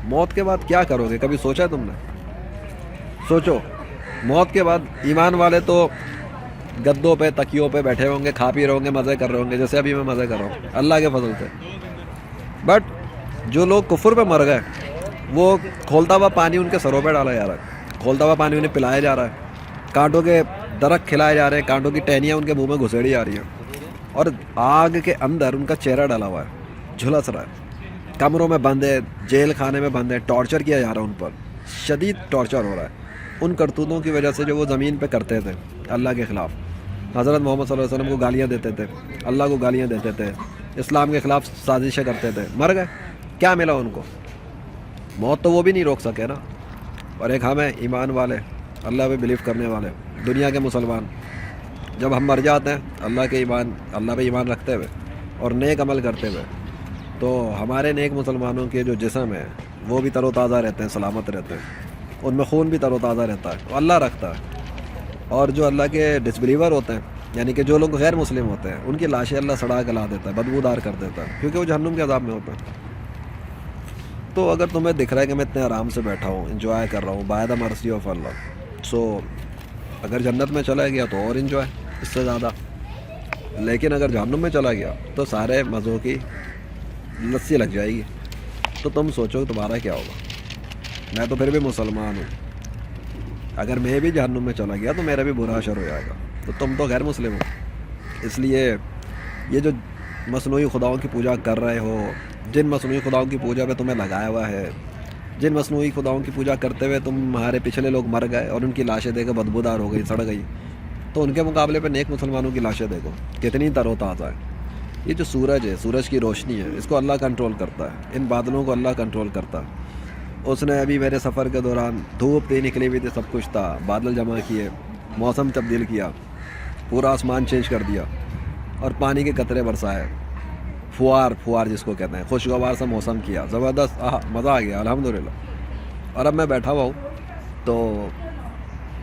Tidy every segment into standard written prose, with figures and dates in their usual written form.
موت کے بعد کیا کرو گے؟ کبھی سوچا ہے تم نے؟ سوچو، موت کے بعد ایمان والے تو گدوں پہ تکیوں پہ بیٹھے ہوں گے، کھا پی رہے ہوں گے، مزے کر رہے ہوں گے، جیسے ابھی میں مزے کر رہا ہوں اللہ کے فضل سے. بٹ جو لوگ کفر پہ مر گئے وہ کھولتا ہوا پانی ان کے سروں پہ ڈالا جا رہا ہے، کھولتا ہوا پانی انہیں پلایا جا رہا ہے، کانٹوں کے درخت کھلائے جا رہے ہیں، کانٹوں کی ٹہنیاں ان کے منہ میں گھسیڑی جا رہی ہیں، اور آگ کے اندر ان کا چہرہ ڈلا ہوا ہے، جھلس رہا ہے، کمروں میں بند ہے، جیل خانے میں بند ہے، ٹارچر کیا جا رہا ہے، ان پر شدید ٹارچر ہو رہا ہے ان کرتوتوں کی وجہ سے جو وہ زمین پہ کرتے تھے اللہ کے خلاف. حضرت محمد صلی اللہ علیہ وسلم کو گالیاں دیتے تھے، اللہ کو گالیاں دیتے تھے، اسلام کے خلاف سازشیں کرتے تھے، مر گئے. کیا ملا ان کو؟ موت تو وہ بھی نہیں روک سکے نا. اور ایک ہم ہیں ایمان والے، اللہ پہ بلیو کرنے والے، دنیا کے مسلمان. جب ہم مر جاتے ہیں اللہ پہ ایمان رکھتے ہوئے اور نیک عمل کرتے ہوئے، تو ہمارے نیک مسلمانوں کے جو جسم ہیں وہ بھی تر و تازہ رہتے ہیں، سلامت رہتے ہیں، ان میں خون بھی تر و تازہ رہتا ہے، اللہ رکھتا ہے. اور جو اللہ کے ڈسبلیور ہوتے ہیں، یعنی کہ جو لوگ غیر مسلم ہوتے ہیں، ان کی لاشیں اللہ سڑا کے لا دیتا ہے، بدبودار کر دیتا ہے، کیونکہ وہ جہنم کے عذاب میں ہوتے ہیں. تو اگر تمہیں دکھ رہا ہے کہ میں اتنے آرام سے بیٹھا ہوں، انجوائے کر رہا ہوں بائی دا مرسی آف اللہ، سو اگر جنت میں چلا گیا تو اور انجوائے اس سے زیادہ. لیکن اگر جہنم میں چلا گیا تو سارے مزوں کی لسی لگ جائے گی. تو تم سوچو تمہارا کیا ہوگا؟ میں تو پھر بھی مسلمان ہوں، اگر میں بھی جہنم میں چلا گیا تو میرا بھی برا حشر ہو جائے گا. تو تم تو غیر مسلم ہو. اس لیے یہ جو مصنوعی خداؤں کی پوجا کر رہے ہو، جن مصنوعی خداؤں کی پوجا پہ تمہیں لگایا ہوا ہے، جن مصنوعی خداؤں کی پوجا کرتے ہوئے تمہارے پچھلے لوگ مر گئے اور ان کی لاشیں دیکھ کے بدبودار ہو گئی، سڑ گئی، تو ان کے مقابلے پہ نیک مسلمانوں کی لاشیں دیکھو کتنی تر و تازہ ہے. یہ جو سورج ہے، سورج کی روشنی ہے، اس کو اللہ کنٹرول کرتا ہے، ان بادلوں کو اللہ کنٹرول کرتا ہے. اس نے ابھی میرے سفر کے دوران دھوپ تھی، نکلی ہوئی تھی، سب کچھ تھا، بادل جمع کیے، موسم تبدیل کیا، پورا آسمان چینج کر دیا، اور پانی کے قطرے برسائے، فوار جس کو کہتے ہیں، خوشگوار سا موسم کیا، زبردست، مزہ آ گیا الحمدللہ. اور اب میں بیٹھا ہوا ہوں تو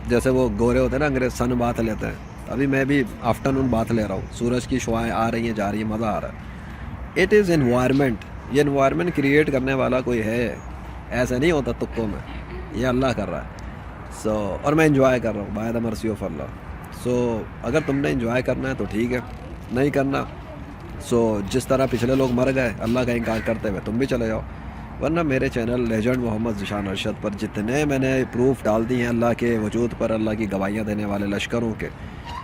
جیسے وہ گورے ہوتے ہیں نا انگریز، سن باتھ لیتے ہیں، ابھی میں بھی آفٹرنون باتھ لے رہا ہوں، سورج کی شعائیں آ رہی ہیں جا رہی ہیں، مزہ آ رہا ہے. It is environment. یہ انوائرمنٹ کریٹ کرنے والا کوئی ہے، ایسے نہیں ہوتا تکوں میں، یہ اللہ کر رہا ہے. اور میں انجوائے کر رہا ہوں بائی دا مرسی آف اللہ. اگر تم نے انجوائے کرنا ہے تو ٹھیک ہے، نہیں کرنا جس طرح پچھلے لوگ مر گئے اللہ کا انکار کرتے ہوئے، تم بھی چلے جاؤ. ورنہ میرے چینل لیجنڈ محمد ذیشان ارشد پر جتنے میں نے پروف ڈال دی ہیں اللہ کے وجود پر، اللہ کی گواہیاں دینے والے لشکروں کے،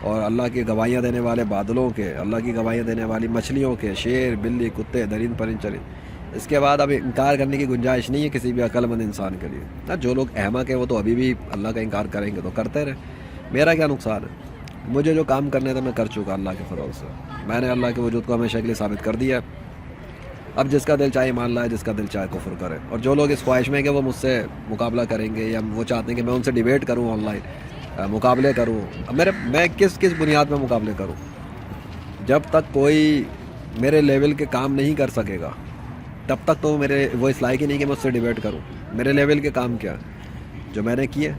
اور اللہ کی گواہیاں دینے والے بادلوں کے، اللہ کی گواہیاں دینے والی مچھلیوں کے، شیر، بلی، کتے، درند پرند چرند، اس کے بعد اب انکار کرنے کی گنجائش نہیں ہے کسی بھی عقل مند انسان کے لیے. جو لوگ احمق ہیں وہ تو ابھی بھی اللہ کا انکار کریں گے، تو کرتے رہے، میرا کیا نقصان ہے؟ مجھے جو کام کرنے تھے میں کر چکا اللہ کے فضل سے. میں نے اللہ کے وجود کو ہمیشہ کے لیے ثابت کر دیا ہے. اب جس کا دل چاہے مان لائے، جس کا دل چاہے کفر کرے. اور جو لوگ اس خواہش میں کہ وہ مجھ سے مقابلہ کریں گے، یا وہ چاہتے ہیں کہ میں ان سے ڈیبیٹ کروں، آن لائن مقابلے کروں، میں کس بنیاد پہ مقابلے کروں؟ جب تک کوئی میرے لیول کے کام نہیں کر سکے گا تب تک تو وہ اس لائق ہی نہیں کہ میں اس سے ڈیبیٹ کروں. میرے لیول کے کام کیا جو میں نے کیے؟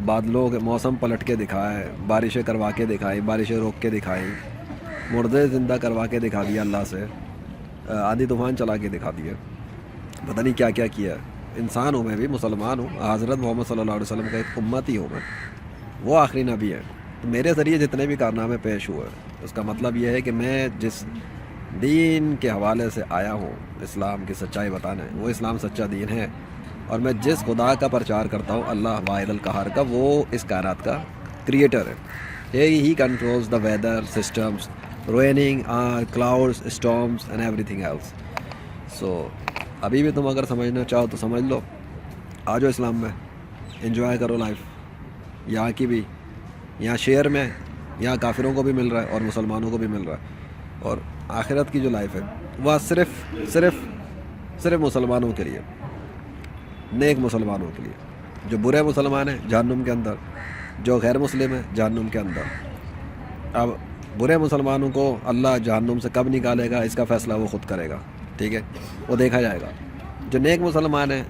بادلوں کے موسم پلٹ کے دکھائے، بارشیں کروا کے دکھائی، بارشیں روک کے دکھائی، مردے زندہ کروا کے دکھا دیا اللہ سے، آندھی طوفان چلا کے دکھا دیا، پتہ نہیں کیا کیا کیا. انسان ہوں، میں بھی مسلمان ہوں، حضرت محمد صلی اللہ علیہ وسلم کا ایک امتی ہوں میں، وہ آخری نبی ہے. تو میرے ذریعے جتنے بھی کارنامے پیش ہوئے، اس کا مطلب یہ ہے کہ میں جس دین کے حوالے سے آیا ہوں، اسلام کی سچائی بتانا ہے، وہ اسلام سچا دین ہے. اور میں جس خدا کا پرچار کرتا ہوں، اللہ واحد القہار کا، وہ اس کائنات کا کریٹر ہے. He controls the weather systems, raining, clouds, storms and everything else. ابھی بھی تم اگر سمجھنا چاہو تو سمجھ لو، آ جاؤ اسلام میں، انجوائے کرو لائف. یہاں کی بھی، یہاں شہر میں، یہاں کافروں کو بھی مل رہا ہے اور مسلمانوں کو بھی مل رہا ہے. اور آخرت کی جو لائف ہے وہ صرف مسلمانوں کے لیے، نیک مسلمانوں کے لیے. جو برے مسلمان ہیں جہنم کے اندر، جو غیر مسلم ہیں جہنم کے اندر. اب برے مسلمانوں کو اللہ جہنم سے کب نکالے گا اس کا فیصلہ وہ خود کرے گا، ٹھیک ہے، وہ دیکھا جائے گا. جو نیک مسلمان ہیں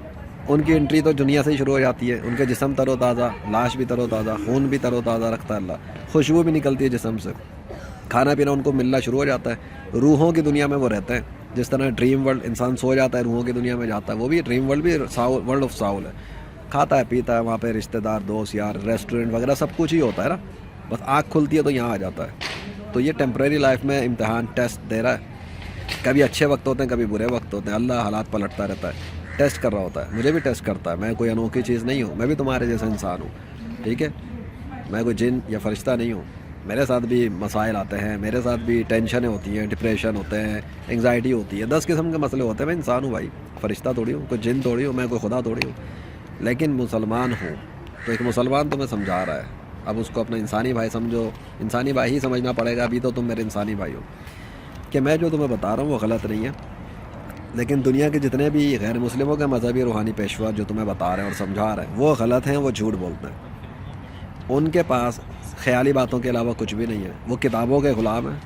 ان کی انٹری تو دنیا سے ہی شروع ہو جاتی ہے. ان کے جسم تر و تازہ، لاش بھی تر و تازہ، خون بھی تر و تازہ رکھتا ہے اللہ، خوشبو بھی نکلتی ہے جسم سے، کھانا پینا ان کو ملنا شروع ہو جاتا ہے، روحوں کی دنیا میں وہ رہتے ہیں. جس طرح ڈریم ورلڈ انسان سو جاتا ہے روحوں کی دنیا میں جاتا ہے, وہ بھی ڈریم ورلڈ بھی ورلڈ آف ساؤل ہے. کھاتا ہے پیتا ہے وہاں پہ, رشتہ دار دوست یار ریسٹورنٹ وغیرہ سب کچھ ہی ہوتا ہے نا, بس آنکھ کھلتی ہے تو یہاں آ جاتا ہے. تو یہ ٹیمپریری لائف میں امتحان ٹیسٹ دے رہا ہے. کبھی اچھے وقت ہوتے ہیں, کبھی برے وقت ہوتے ہیں, اللہ حالات پلٹتا رہتا ہے, ٹیسٹ کر رہا ہوتا ہے. مجھے بھی ٹیسٹ کرتا ہے, میں کوئی انوکھی چیز نہیں ہوں, میں بھی تمہارے جیسا انسان ہوں, ٹھیک ہے. میں کوئی جن یا فرشتہ نہیں ہوں, میرے ساتھ بھی مسائل آتے ہیں, میرے ساتھ بھی ٹینشنیں ہوتی ہیں, ڈپریشن ہوتے ہیں, انگزائٹی ہوتی ہے, 10 قسم کے مسئلے ہوتے ہیں. میں انسان ہوں بھائی, فرشتہ تھوڑی ہوں, کوئی جن تھوڑی ہوں, میں کوئی خدا تھوڑی ہوں, لیکن مسلمان ہوں. تو ایک مسلمان تمہیں سمجھا رہا ہے, اب اس کو اپنا انسانی بھائی سمجھو, انسانی بھائی ہی سمجھنا پڑے گا. ابھی تو تم میرے انسانی بھائی ہو, کہ میں جو تمہیں بتا رہا ہوں وہ غلط نہیں ہے. لیکن دنیا کے جتنے بھی غیر مسلموں کے مذہبی روحانی پیشوا جو تمہیں بتا رہے ہیں اور سمجھا رہے ہیں وہ غلط ہیں, وہ جھوٹ بولتے ہیں. ان کے پاس خیالی باتوں کے علاوہ کچھ بھی نہیں ہے. وہ کتابوں کے غلام ہیں,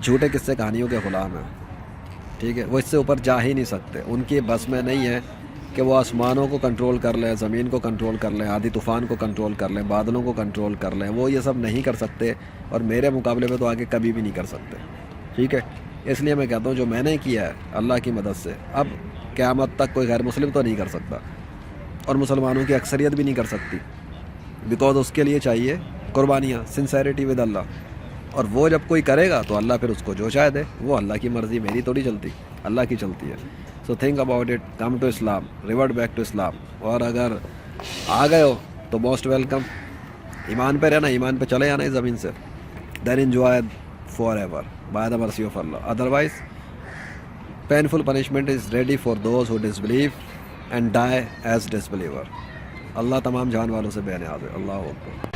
جھوٹے قصے کہانیوں کے غلام ہیں, ٹھیک ہے. وہ اس سے اوپر جا ہی نہیں سکتے. ان کی بس میں نہیں ہے کہ وہ آسمانوں کو کنٹرول کر لیں, زمین کو کنٹرول کر لیں, آدھی طوفان کو کنٹرول کر لیں, بادلوں کو کنٹرول کر لیں. وہ یہ سب نہیں کر سکتے, اور میرے مقابلے میں تو آگے کبھی بھی نہیں کر سکتے, ٹھیک ہے. اس لیے میں کہتا ہوں جو میں نے کیا ہے اللہ کی مدد سے, اب قیامت تک کوئی غیر مسلم تو نہیں کر سکتا, اور مسلمانوں کی اکثریت بھی نہیں کر سکتی, بیکاز اس کے لیے چاہیے قربانیاں, سنسیریٹی ود اللہ. اور وہ جب کوئی کرے گا تو اللہ پھر اس کو جو چاہے دے. وہ اللہ کی مرضی, میری تو نہیں چلتی, اللہ کی چلتی ہے. So think about it, come to Islam, revert back to Islam. اور اگر آ گئے ہو تو موسٹ ویلکم. ایمان پہ رہنا, ایمان پہ چلے جانا اس زمین سے, then enjoy forever by the mercy of Allah. Otherwise painful punishment is ready for those who disbelieve and die as disbeliever. اللہ تمام جان والوں سے بے نیاز ہے. اللہ اکبر.